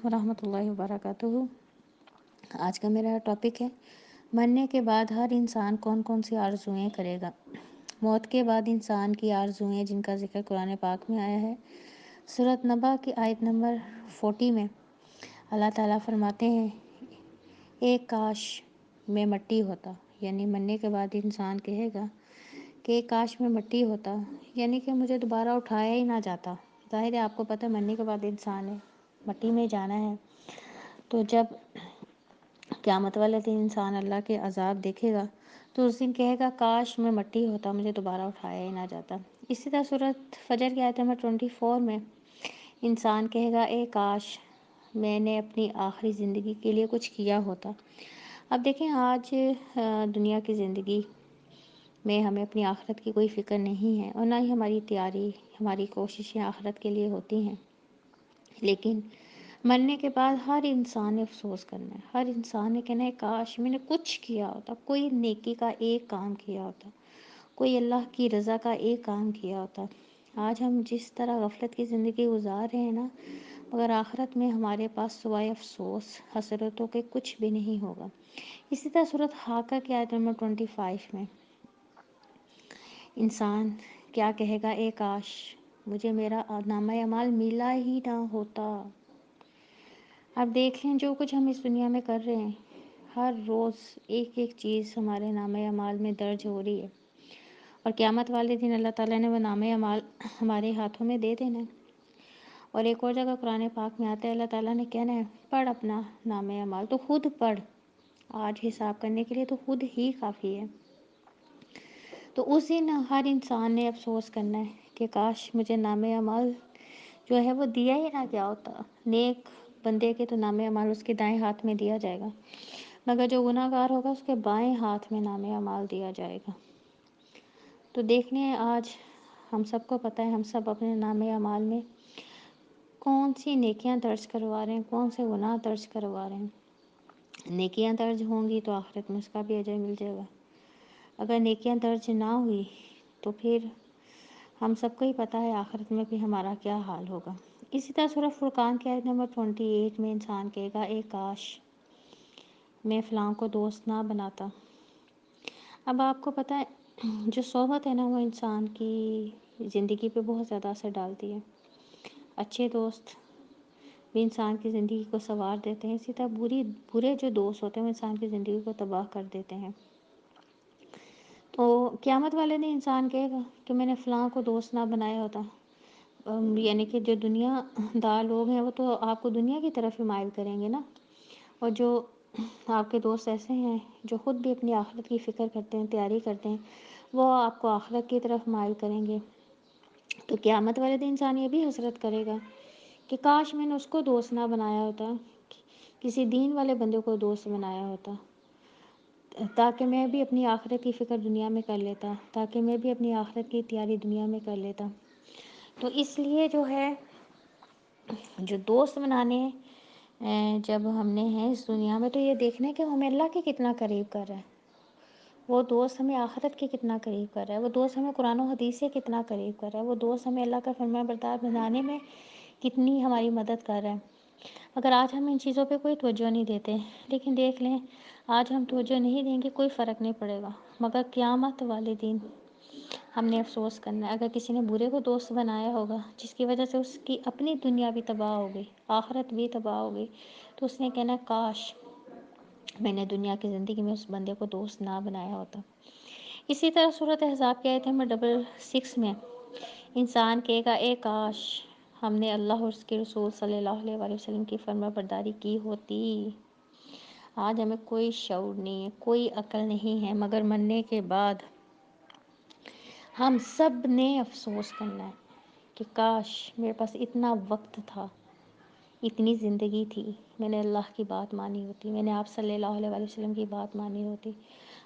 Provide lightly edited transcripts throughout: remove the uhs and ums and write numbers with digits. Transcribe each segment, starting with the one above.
ورحمۃ اللہ وبرکاتہ۔ آج کا میرا ٹاپک ہے مرنے کے بعد ہر انسان کون کون سی آرزوئیں کرے گا۔ موت کے بعد انسان کی آرزوئیں جن کا ذکر قرآن پاک میں آیا ہے، سورۃ نبا کی آیت نمبر 40 میں اللہ تعالیٰ فرماتے ہیں، ایک کاش میں مٹی ہوتا، یعنی مرنے کے بعد انسان کہے گا کہ ایک کاش میں مٹی ہوتا، یعنی کہ مجھے دوبارہ اٹھایا ہی نہ جاتا۔ ظاہر ہے آپ کو پتہ ہے مرنے کے بعد انسان ہے، مٹی میں جانا ہے۔ تو جب قیامت والے دن انسان اللہ کے عذاب دیکھے گا تو اس دن کہے گا کاش میں مٹی ہوتا، مجھے دوبارہ اٹھایا ہی نہ جاتا۔ اسی طرح سورۃ فجر کی آیت نمبر 24 میں انسان کہے گا اے کاش میں نے اپنی آخری زندگی کے لیے کچھ کیا ہوتا۔ اب دیکھیں آج دنیا کی زندگی میں ہمیں اپنی آخرت کی کوئی فکر نہیں ہے، اور نہ ہی ہماری تیاری، ہماری کوششیں آخرت کے لیے ہوتی ہیں۔ لیکن مرنے کے بعد ہر انسان نے افسوس کرنا ہے، ہر انسان نے کہنا ہے کاش میں نے کچھ کیا ہوتا، کوئی نیکی کا ایک کام کیا ہوتا، کوئی اللہ کی رضا کا ایک کام کیا ہوتا۔ آج ہم جس طرح غفلت کی زندگی گزار رہے ہیں نا، مگر آخرت میں ہمارے پاس سوائے افسوس حسرتوں کے کچھ بھی نہیں ہوگا۔ اسی طرح سورۃ حاقہ کی آیت نمبر 25 میں انسان کیا کہے گا، اے کاش مجھے میرا نامہ اعمال ملا ہی نہ ہوتا۔ اب دیکھ لیں جو کچھ ہم اس دنیا میں کر رہے ہیں، ہر روز ایک ایک چیز ہمارے نامہ اعمال میں درج ہو رہی ہے، اور قیامت والے دن اللہ تعالیٰ نے وہ نامہ اعمال ہمارے ہاتھوں میں دے دینا ہے۔ اور ایک اور جگہ قرآن پاک میں آتا ہے، اللہ تعالیٰ نے کہنا ہے پڑھ اپنا نامہ اعمال، تو خود پڑھ، آج حساب کرنے کے لیے تو خود ہی کافی ہے۔ تو اس دن ہر انسان نے افسوس کرنا ہے کہ کاش مجھے نامہ اعمال جو ہے وہ دیا ہی نہ گیا ہوتا۔ نیک بندے کے تو نامہ اعمال اس کے دائیں ہاتھ میں دیا جائے گا، مگر جو گناہ گار ہوگا اس کے بائیں ہاتھ میں نامہ اعمال دیا جائے گا۔ تو دیکھ لیں آج ہم سب کو پتہ ہے، ہم سب اپنے نامہ اعمال میں کون سی نیکیاں درج کروا رہے ہیں، کون سے گناہ درج کروا رہے ہیں۔ نیکیاں درج ہوں گی تو آخرت میں اس کا بھی اجر مل جائے گا، اگر نیکیاں درج نہ ہوئی تو پھر ہم سب کو ہی پتہ ہے آخرت میں بھی ہمارا کیا حال ہوگا۔ اسی طرح سورۃ فرقان کی آیت نمبر 28 میں انسان کہے گا اے کاش میں فلاں کو دوست نہ بناتا۔ اب آپ کو پتہ ہے جو صحبت ہے نا، وہ انسان کی زندگی پہ بہت زیادہ اثر ڈالتی ہے۔ اچھے دوست بھی انسان کی زندگی کو سنوار دیتے ہیں، اسی طرح برے جو دوست ہوتے ہیں وہ انسان کی زندگی کو تباہ کر دیتے ہیں۔ تو قیامت والے دن انسان کہے گا کہ میں نے فلاں کو دوست نہ بنایا ہوتا، یعنی کہ جو دنیا دار لوگ ہیں وہ تو آپ کو دنیا کی طرف ہی مائل کریں گے نا، اور جو آپ کے دوست ایسے ہیں جو خود بھی اپنی آخرت کی فکر کرتے ہیں، تیاری کرتے ہیں، وہ آپ کو آخرت کی طرف مائل کریں گے۔ تو قیامت والے دن انسان یہ بھی حسرت کرے گا کہ کاش میں نے اس کو دوست نہ بنایا ہوتا، کسی دین والے بندے کو دوست بنایا ہوتا، تاکہ میں بھی اپنی آخرت کی فکر دنیا میں کر لیتا، تاکہ میں بھی اپنی آخرت کی تیاری دنیا میں کر لیتا۔ تو اس لیے جو ہے جو دوست بنانے جب ہم نے ہیں اس دنیا میں، تو یہ دیکھنا ہے کہ ہمیں اللہ کے کتنا قریب کر رہا ہے، وہ دوست ہمیں آخرت کے کتنا قریب کر رہا ہے، وہ دوست ہمیں قرآن و حدیث سے کتنا قریب کر رہا ہے، وہ دوست ہمیں اللہ کا فرمان بردار بنانے میں کتنی ہماری مدد کر رہا ہے۔ اگر آج ہم ان چیزوں پہ کوئی توجہ نہیں دیتے، لیکن دیکھ لیں آج ہم توجہ نہیں دیں گے کوئی فرق نہیں پڑے گا، مگر قیامت والے دن ہم نے افسوس کرنا ہے۔ اگر کسی نے برے کو دوست بنایا ہوگا جس کی وجہ سے اس کی اپنی دنیا بھی تباہ ہو گئی، آخرت بھی تباہ ہو گئی، تو اس نے کہنا کاش میں نے دنیا کی زندگی میں اس بندے کو دوست نہ بنایا ہوتا۔ اسی طرح سورۃ احزاب کی آیت نمبر 66 میں انسان کہے گا اے کاش ہم نے اللہ اور اس کے رسول صلی اللہ علیہ وآلہ وسلم کی فرما برداری کی ہوتی۔ آج ہمیں کوئی شعور نہیں ہے، کوئی عقل نہیں ہے، مگر مرنے کے بعد ہم سب نے افسوس کرنا ہے کہ کاش میرے پاس اتنا وقت تھا، اتنی زندگی تھی، میں نے اللہ کی بات مانی ہوتی، میں نے آپ صلی اللہ علیہ وآلہ وسلم کی بات مانی ہوتی۔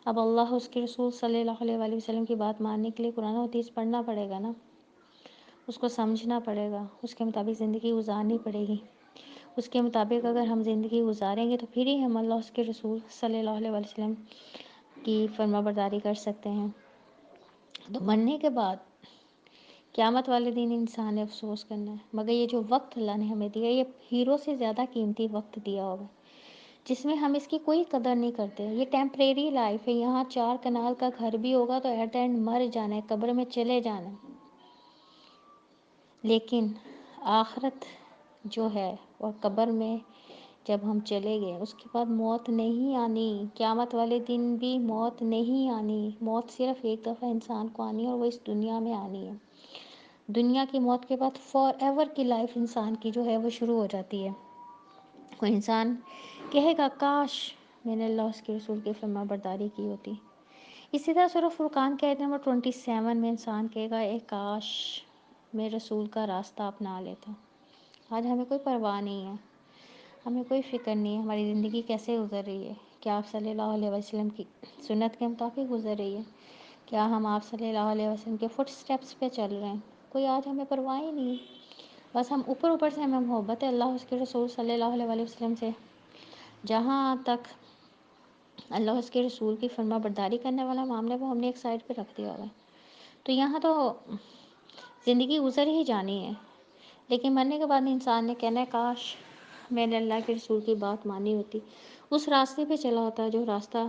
اب اللہ اس کے رسول صلی اللہ علیہ وآلہ وسلم کی بات ماننے کے لیے قرآن و حدیث پڑھنا پڑے گا نا، اس کو سمجھنا پڑے گا، اس کے مطابق زندگی گزارنی پڑے گی۔ اس کے مطابق اگر ہم زندگی گزاریں گے تو پھر ہی ہم اللہ اس کے رسول صلی اللہ علیہ وآلہ وسلم کی فرما برداری کر سکتے ہیں۔ تو مرنے کے بعد قیامت والے دن انسان نے افسوس کرنا ہے، مگر یہ جو وقت اللہ نے ہمیں دیا، یہ ہیرو سے زیادہ قیمتی وقت دیا ہوگا، جس میں ہم اس کی کوئی قدر نہیں کرتے۔ یہ ٹیمپریری لائف ہے، یہاں 4 کنال کا گھر بھی ہوگا تو ایٹ اینڈ مر جانا ہے، قبر میں چلے جانا ہے۔ لیکن آخرت جو ہے، اور قبر میں جب ہم چلے گئے اس کے بعد موت نہیں آنی، قیامت والے دن بھی موت نہیں آنی۔ موت صرف ایک دفعہ انسان کو آنی ہے، اور وہ اس دنیا میں آنی ہے۔ دنیا کی موت کے بعد فار ایور کی لائف انسان کی جو ہے وہ شروع ہو جاتی ہے۔ کوئی انسان کہے گا کاش میں نے اللہ اس کے رسول کی فرما برداری کی ہوتی۔ اسی طرح سورہ فرقان کے آیت نمبر 27 میں انسان کہے گا اے کاش میں رسول کا راستہ اپنا لیتا۔ آج ہمیں کوئی پرواہ نہیں ہے، ہمیں کوئی فکر نہیں ہے ہماری زندگی کیسے گزر رہی ہے، کیا آپ صلی اللہ علیہ وسلم کی سنت کے مطابق گزر رہی ہے، کیا ہم آپ صلی اللہ علیہ وسلم کے فٹ سٹیپس پہ چل رہے ہیں۔ کوئی آج ہمیں پرواہ ہی نہیں ہے۔ بس ہم اوپر سے ہمیں محبت ہے اللہ اس کے رسول صلی اللہ علیہ وسلم سے، جہاں تک اللہ اس کے رسول کی فرما برداری کرنے والا معاملہ وہ ہم نے ایک سائڈ پہ رکھ دیا ہوا ہے۔ تو یہاں تو زندگی گزر ہی جانی ہے، لیکن مرنے کے بعد انسان نے کہنا ہے کاش میں نے اللہ کے رسول کی بات مانی ہوتی، اس راستے پہ چلا ہوتا جو راستہ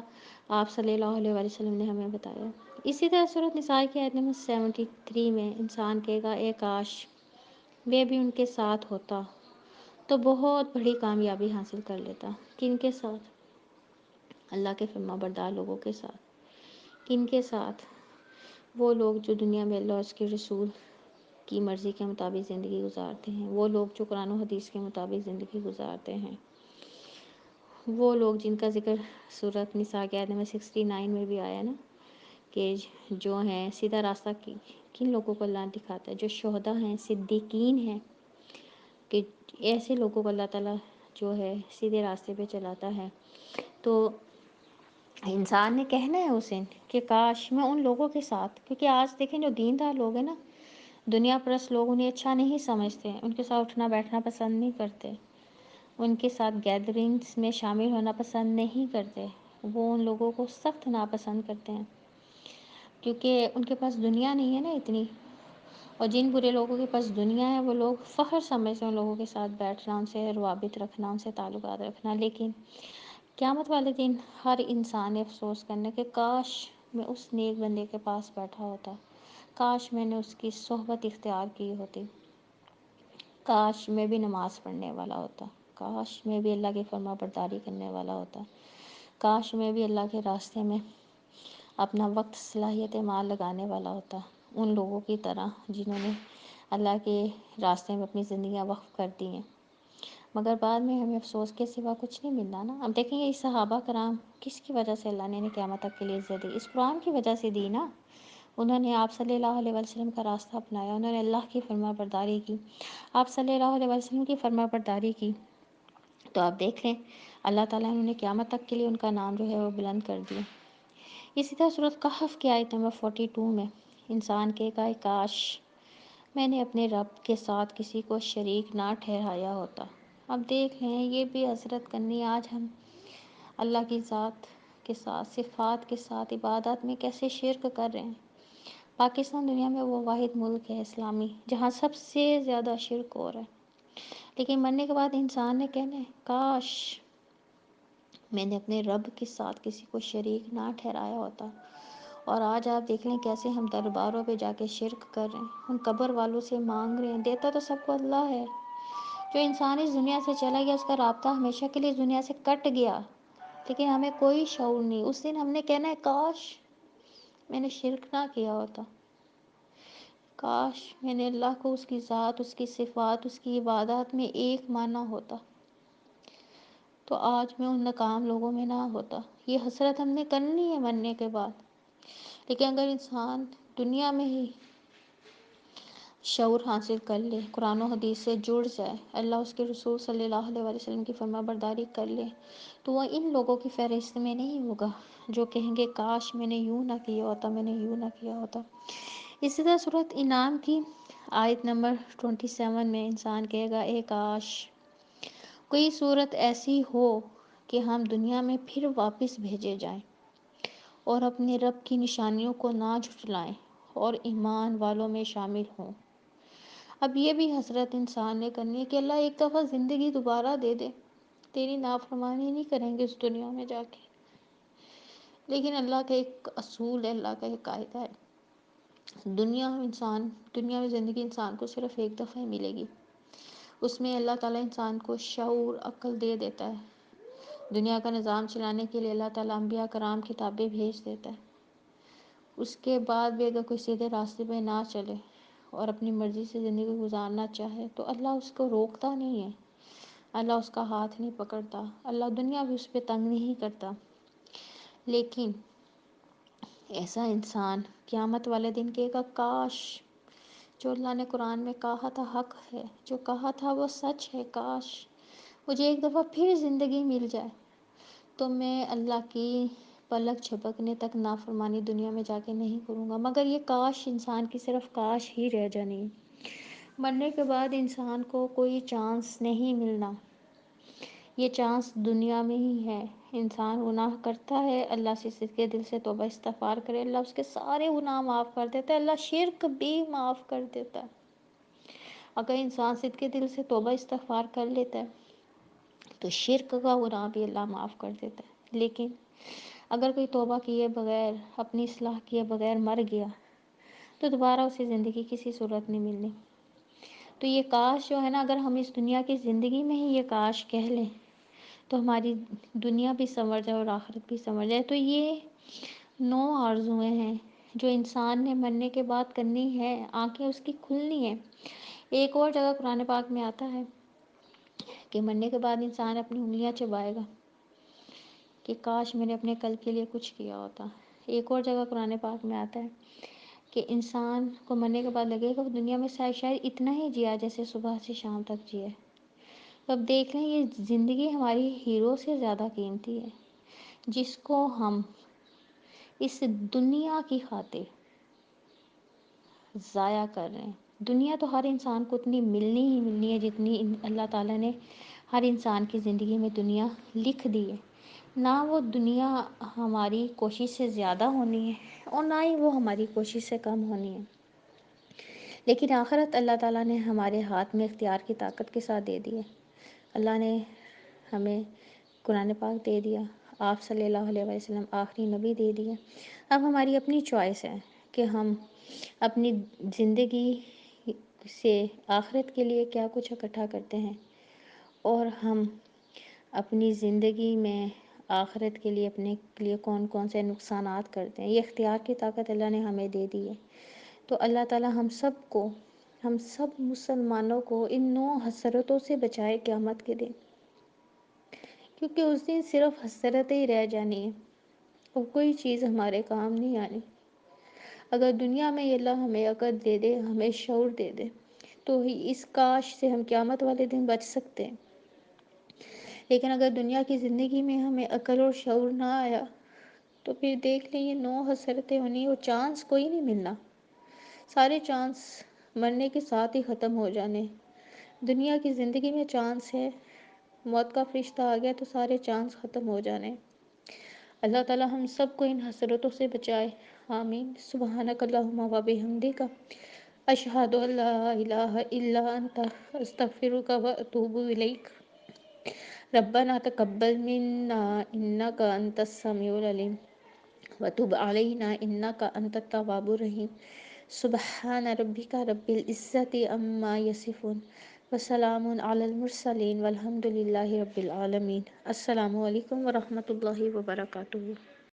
آپ صلی اللہ علیہ وسلم نے ہمیں بتایا۔ اسی طرح سورۃ نساء کی آیت نمبر 73 میں انسان کہے گا اے کاش میں بھی ان کے ساتھ ہوتا تو بہت بڑی کامیابی حاصل کر لیتا۔ کن کے ساتھ؟ اللہ کے فرما بردار لوگوں کے ساتھ۔ کن کے ساتھ؟ وہ لوگ جو دنیا میں اللہ اس کے رسول کی مرضی کے مطابق زندگی گزارتے ہیں، وہ لوگ جو قرآن و حدیث کے مطابق زندگی گزارتے ہیں، وہ لوگ جن کا ذکر سورۃ نساء کے آیت نمبر 69 میں بھی آیا نا، کہ جو ہیں سیدھا راستہ کن لوگوں کو اللہ دکھاتا ہے، جو شہداء ہیں، صدیقین ہیں، کہ ایسے لوگوں کو اللہ تعالیٰ جو ہے سیدھے راستے پہ چلاتا ہے۔ تو انسان نے کہنا ہے اس دن کہ کاش میں ان لوگوں کے ساتھ، کیونکہ آج دیکھیں جو دیندار لوگ ہیں نا، دنیا پرست لوگ انہیں اچھا نہیں سمجھتے، ان کے ساتھ اٹھنا بیٹھنا پسند نہیں کرتے، ان کے ساتھ گیدرنگز میں شامل ہونا پسند نہیں کرتے، وہ ان لوگوں کو سخت ناپسند کرتے ہیں، کیونکہ ان کے پاس دنیا نہیں ہے نا اتنی۔ اور جن برے لوگوں کے پاس دنیا ہے وہ لوگ فخر سمجھتے ہیں ان لوگوں کے ساتھ بیٹھنا، ان سے روابط رکھنا، ان سے تعلقات رکھنا۔ لیکن قیامت والے دن ہر انسان نے افسوس کرنا کہ کاش میں اس نیک بندے کے پاس بیٹھا ہوتا، کاش میں نے اس کی صحبت اختیار کی ہوتی، کاش میں بھی نماز پڑھنے والا ہوتا، کاش میں بھی اللہ کی فرما برداری کرنے والا ہوتا، کاش میں بھی اللہ کے راستے میں اپنا وقت صلاحیت مال لگانے والا ہوتا، ان لوگوں کی طرح جنہوں نے اللہ کے راستے میں اپنی زندگیاں وقف کر دی ہیں۔ مگر بعد میں ہمیں افسوس کے سوا کچھ نہیں ملنا نا۔ اب دیکھیں یہ صحابہ کرام کس کی وجہ سے اللہ نے انہیں قیامت تک کے لیے عزت دی، اس قرآن کی وجہ سے دی نا۔ انہوں نے آپ صلی اللہ علیہ وسلم کا راستہ اپنایا، انہوں نے اللہ کی فرما برداری کی، آپ صلی اللہ علیہ وسلم کی فرما برداری کی، تو آپ دیکھ لیں اللہ تعالیٰ نے انہیں قیامت تک کے لیے ان کا نام جو ہے وہ بلند کر دیا۔ اسی طرح سورۃ کہف کی آیت نمبر 42 میں انسان کہے گا کاش میں نے اپنے رب کے ساتھ کسی کو شریک نہ ٹھہرایا ہوتا۔ اب دیکھ لیں یہ بھی حسرت کرنی، آج ہم اللہ کی ذات کے ساتھ، صفات کے ساتھ عبادات میں کیسے شرک کر رہے ہیں۔ پاکستان دنیا میں وہ واحد ملک ہے اسلامی جہاں سب سے زیادہ شرک ہو رہا ہے، لیکن مرنے کے بعد انسان نے کہنا ہے کاش میں نے اپنے رب کے ساتھ کسی کو شریک نہ ٹھہرایا ہوتا۔ اور آج آپ دیکھ لیں کیسے ہم درباروں پہ جا کے شرک کر رہے ہیں، ان قبر والوں سے مانگ رہے ہیں، دیتا تو سب کو اللہ ہے۔ جو انسان اس دنیا سے چلا گیا اس کا رابطہ ہمیشہ کے لیے اس دنیا سے کٹ گیا، لیکن ہمیں کوئی شعور نہیں۔ اس دن ہم نے کہنا ہے کاش میں نے شرک نہ کیا ہوتا، کاش میں نے اللہ کو اس کی ذات، اس کی صفات، اس کی عبادات میں ایک مانا ہوتا، تو آج میں ان ناکام لوگوں میں نہ ہوتا۔ یہ حسرت ہم نے کرنی ہے مرنے کے بعد۔ لیکن اگر انسان دنیا میں ہی شعور حاصل کر لے، قرآن و حدیث سے جڑ جائے، اللہ اس کے رسول صلی اللہ علیہ وسلم کی فرما برداری کر لے، تو وہ ان لوگوں کی فہرست میں نہیں ہوگا جو کہیں گے کاش میں نے یوں نہ کیا ہوتا، میں نے یوں نہ کیا ہوتا۔ اسی طرح سورۃ انعام کی آیت نمبر 27 میں انسان کہے گا اے کاش کوئی صورت ایسی ہو کہ ہم دنیا میں پھر واپس بھیجے جائیں اور اپنے رب کی نشانیوں کو نہ جھٹلائیں اور ایمان والوں میں شامل ہوں۔ اب یہ بھی حسرت انسان نے کرنی ہے کہ اللہ ایک دفعہ زندگی دوبارہ دے دے، تیری نافرمانی نہیں کریں گے اس دنیا میں جا کے۔ لیکن اللہ کا ایک اصول ہے، اللہ کا ایک قاعدہ ہے، دنیا میں زندگی انسان کو صرف ایک دفعہ ہی ملے گی۔ اس میں اللہ تعالیٰ انسان کو شعور، عقل دے دیتا ہے۔ دنیا کا نظام چلانے کے لیے اللہ تعالیٰ انبیاء کرام کتابیں بھیج دیتا ہے۔ اس کے بعد بھی اگر کوئی سیدھے راستے پہ نہ چلے اور اپنی مرضی سے زندگی گزارنا چاہے تو اللہ اس کو روکتا نہیں ہے، اللہ اس کا ہاتھ نہیں پکڑتا، اللہ دنیا بھی اس پہ تنگ نہیں کرتا۔ لیکن ایسا انسان قیامت والے دن کہے گا کاش جو اللہ نے قرآن میں کہا تھا حق ہے، جو کہا تھا وہ سچ ہے، کاش مجھے ایک دفعہ پھر زندگی مل جائے تو میں اللہ کی پلک جھپکنے تک نافرمانی دنیا میں جا کے نہیں کروں گا۔ مگر یہ کاش انسان کی صرف کاش ہی رہ جانی ہے۔ مرنے کے بعد انسان کو کوئی چانس نہیں ملنا، یہ چانس دنیا میں ہی ہے۔ انسان گناہ کرتا ہے، اللہ سے صدقے دل سے توبہ استغفار کرے، اللہ اس کے سارے گناہ معاف کر دیتا ہے، اللہ شرک بھی معاف کر دیتا ہے۔ اگر انسان صدقے دل سے توبہ استغفار کر لیتا ہے تو شرک کا گناہ بھی اللہ معاف کر دیتا ہے۔ لیکن اگر کوئی توبہ کیے بغیر، اپنی اصلاح کیے بغیر مر گیا تو دوبارہ اسے زندگی کسی صورت نہیں ملنی۔ تو یہ کاش جو ہے نا، اگر ہم اس دنیا کی زندگی میں ہی یہ کاش کہہ لیں تو ہماری دنیا بھی سنور جائے اور آخرت بھی سنور جائے۔ تو یہ 9 آرزوئیں ہیں جو انسان نے مرنے کے بعد کرنی ہے، آنکھیں اس کی کھلنی ہیں۔ ایک اور جگہ قرآن پاک میں آتا ہے کہ مرنے کے بعد انسان اپنی انگلیاں چبائے گا کہ کاش میں نے اپنے کل کے لیے کچھ کیا ہوتا۔ ایک اور جگہ قرآن پاک میں آتا ہے کہ انسان کو مرنے کے بعد لگے گا وہ دنیا میں شاید اتنا ہی جیا جیسے صبح سے شام تک جیے۔ تو اب دیکھ لیں یہ زندگی ہماری ہیرو سے زیادہ قیمتی ہے، جس کو ہم اس دنیا کی خاطر ضائع کر رہے ہیں۔ دنیا تو ہر انسان کو اتنی ملنی ہی ملنی ہے جتنی اللہ تعالیٰ نے ہر انسان کی زندگی میں دنیا لکھ دی ہے۔ نہ وہ دنیا ہماری کوشش سے زیادہ ہونی ہے اور نہ ہی وہ ہماری کوشش سے کم ہونی ہے۔ لیکن آخرت اللہ تعالیٰ نے ہمارے ہاتھ میں اختیار کی طاقت کے ساتھ دے دی ہے۔ اللہ نے ہمیں قرآن پاک دے دیا، آپ صلی اللہ علیہ وسلم آخری نبی دے دیا۔ اب ہماری اپنی چوائس ہے کہ ہم اپنی زندگی سے آخرت کے لیے کیا کچھ اکٹھا کرتے ہیں، اور ہم اپنی زندگی میں آخرت کے لیے اپنے لیے کون کون سے نقصانات کرتے ہیں۔ یہ اختیار کی طاقت اللہ نے ہمیں دے دی ہے۔ تو اللہ تعالیٰ ہم سب مسلمانوں کو ان 9 حسرتوں سے بچائے قیامت کے دن، کیونکہ اس دن صرف حسرتیں ہی رہ جانی ہے اور کوئی چیز ہمارے کام نہیں آنی۔ اگر دنیا میں یہ اللہ ہمیں عقل دے دے، ہمیں شعور دے دے تو ہی اس کاش سے ہم قیامت والے دن بچ سکتے ہیں۔ لیکن اگر دنیا کی زندگی میں ہمیں عقل اور شعور نہ آیا تو پھر دیکھ لیں یہ 9 حسرتیں ہونی اور چانس کوئی نہیں ملنا، سارے چانس مرنے کے ساتھ ہی ختم ہو جانے۔ دنیا کی زندگی میں چانس ہے، موت کا فرشتہ آ گیا تو سارے چانس ختم ہو جانے۔ اللہ تعالیٰ ہم سب کو ان حسرتوں سے بچائے، آمین۔ سبحانک اللہم و بحمدک، اشہد ان لا الہ الا انت، استغفرک و اتوب الیک۔ ربنا تقبل منا انک انت السمیع العلیم وتب علینا انک انت التواب الرحیم۔ سبحان ربک رب العزت عما یصفون وسلام علی المرسلین والحمد للہ رب العالمین۔ السلام علیکم ورحمۃ اللہ وبرکاتہ۔